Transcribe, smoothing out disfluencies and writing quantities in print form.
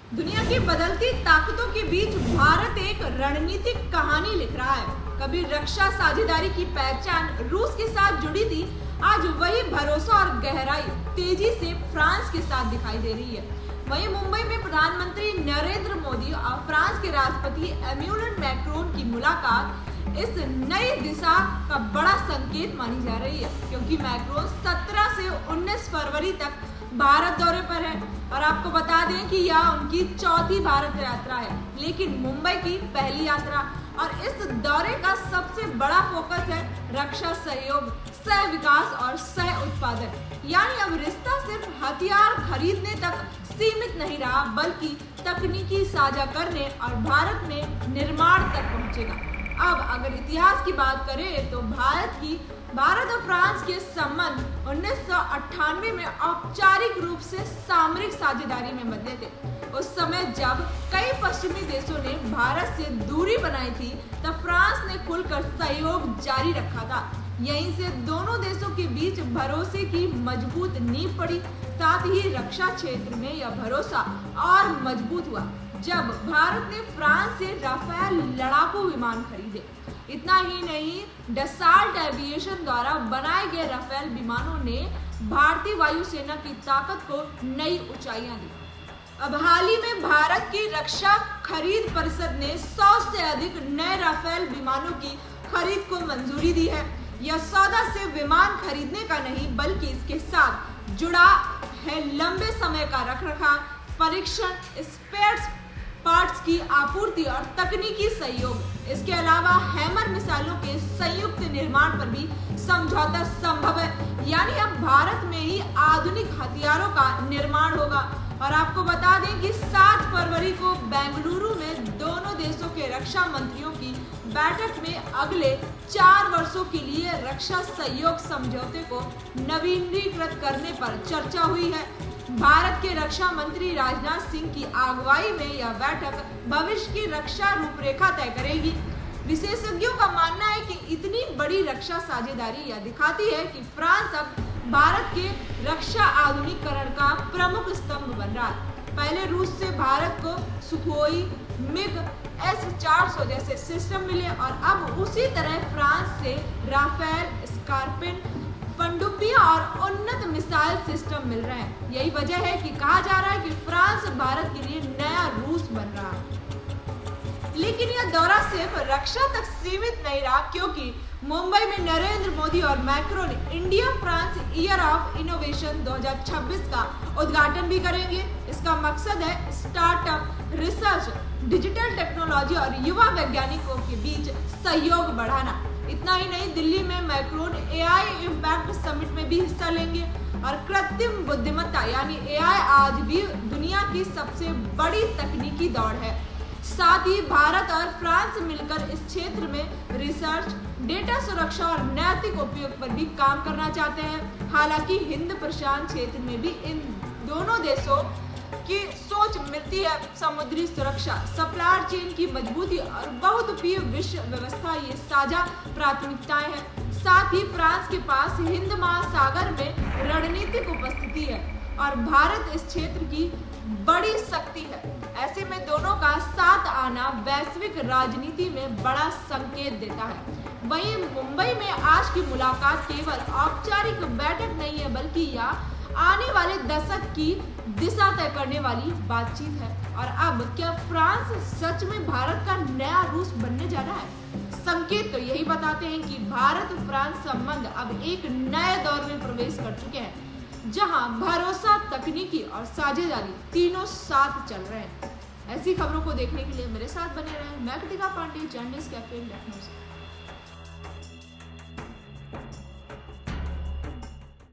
दुनिया की बदलती ताकतों के बीच भारत एक रणनीतिक कहानी लिख रहा है। कभी रक्षा साझेदारी की पहचान रूस के साथ जुड़ी थी, आज वही भरोसा और गहराई तेजी से फ्रांस के साथ दिखाई दे रही है। वहीं मुंबई में प्रधानमंत्री नरेंद्र मोदी और फ्रांस के राष्ट्रपति एम्यूलन मैक्रोन की मुलाकात इस नई दिशा का बड़ा संकेत मानी जा रही है, क्योंकि मैक्रोन 17 से 19 फरवरी तक भारत दौरे पर है और आपको बता दें कि यह उनकी चौथी भारत यात्रा है, लेकिन मुंबई की पहली यात्रा। और इस दौरे का सबसे बड़ा फोकस है रक्षा सहयोग, सह विकास और सह उत्पादन। यानी अब रिश्ता सिर्फ हथियार खरीदने तक सीमित नहीं रहा, बल्कि तकनीकी साझा करने और भारत में निर्माण तक पहुंचेगा। अब अगर इतिहास की बात करें तो भारत और फ्रांस के संबंध 1998 में औपचारिक रूप से सामरिक साझेदारी में बदले थे। उस समय जब कई पश्चिमी देशों ने भारत से दूरी बनाई थी, तब फ्रांस ने खुलकर सहयोग जारी रखा था। यहीं से दोनों देशों के बीच भरोसे की मजबूत नींव पड़ी। साथ ही रक्षा क्षेत्र में यह भरोसा और मजबूत हुआ जब भारत ने फ्रांस से राफेल लड़ाकू विमान खरीदे। इतना ही नहीं, डसाल्ट एविएशन द्वारा बनाए गए राफेल विमानों ने भारतीय वायुसेना की ताकत को नई ऊंचाइयां दी। अब हाल ही में भारत की रक्षा खरीद परिषद ने 100 से अधिक नए राफेल विमानों की खरीद को मंजूरी दी है। यह सौदा सिर्फ विमान खरीदने का नहीं, बल्कि इसके साथ जुड़ा है लंबे समय का रखरखाव, परीक्षण, स्पेयर पार्ट्स की आपूर्ति और तकनीकी सहयोग। इसके अलावा हैमर मिसाइलों के संयुक्त निर्माण पर भी समझौता संभव है। यानी अब भारत में ही आधुनिक हथियारों का निर्माण होगा। और आपको बता दें कि 7 फरवरी को बेंगलुरु में दोनों देशों के रक्षा मंत्रियों की बैठक में अगले 4 वर्षों के लिए रक्षा सहयोग समझौते को नवीनीकृत करने पर चर्चा हुई है। भारत के रक्षा मंत्री राजनाथ सिंह की अगुवाई में यह बैठक भविष्य की रक्षा रूपरेखा तय करेगी। विशेषज्ञों का मानना है कि इतनी बड़ी रक्षा साझेदारी यह दिखाती है कि फ्रांस अब भारत के रक्षा आधुनिकीकरण का प्रमुख स्तंभ बन रहा है। पहले रूस से भारत को सुखोई, मिग S-400 जैसे सिस्टम मिले और अब उसी तरह फ्रांस से राफेल, स्कॉर्पियन, पनडुब्बियां और उन्नत मिसाइल सिस्टम मिल रहे हैं। यही वजह है कि कहा जा रहा है कि फ्रांस भारत के लिए नया रूस बन रहा है। लेकिन यह दौरा सिर्फ रक्षा तक सीमित नहीं रहा, क्योंकि मुंबई में नरेंद्र मोदी और Macron India France year of innovation 2026 का उद्घाटन भी करेंगे। इसका मकसद है स्टार्टअप, रिसर्च, डिजिटल टेक्नोलॉजी और युवा वैज्ञानिकों के बीच सहयोग बढ़ाना। इतना ही नहीं, दिल्ली में मैक्रोन AI इम्पैक्ट समिट में भी हिस्सा लेंगे। और कृत्रिम बुद्धिमत्ता यानी AI आज भी दुनिया की सबसे बड़ी तकनीकी दौड़ है। साथ ही भारत और फ्रांस मिलकर इस क्षेत्र में रिसर्च, डेटा सुरक्षा और नैतिक उपयोग पर भी काम करना चाहते हैं। हालांकि हिंद प्रशांत क्षेत्र में भी इन दोनों देशों की सोच मिलती है। समुद्री सुरक्षा, सप्लाई चेन की मजबूती और बहुद्वीपीय विश्व व्यवस्था ये साझा प्राथमिकताएं हैं। साथ ही फ्रांस के पास हिंद महासागर में रणनीतिक उपस्थिति है और भारत इस क्षेत्र की बड़ी शक्ति है। ऐसे में दोनों का साथ आना वैश्विक राजनीति में बड़ा संकेत देता है। वहीं मुंबई में आज की मुलाकात केवल औपचारिक बैठक नहीं है, बल्कि यह आने वाले दशक की दिशा तय करने वाली बातचीत है। और अब क्या फ्रांस सच में भारत का नया रूस बनने जा रहा है? संकेत तो यही बताते हैं कि भारत फ्रांस संबंध अब एक नए दौर में प्रवेश कर चुके हैं, जहां भरोसा, तकनीकी और साझेदारी तीनों साथ चल रहे हैं। ऐसी खबरों को देखने के लिए मेरे साथ बने रहें। मैं कृतिका पांडे, जर्नलिस्ट कैफे लखनऊ से।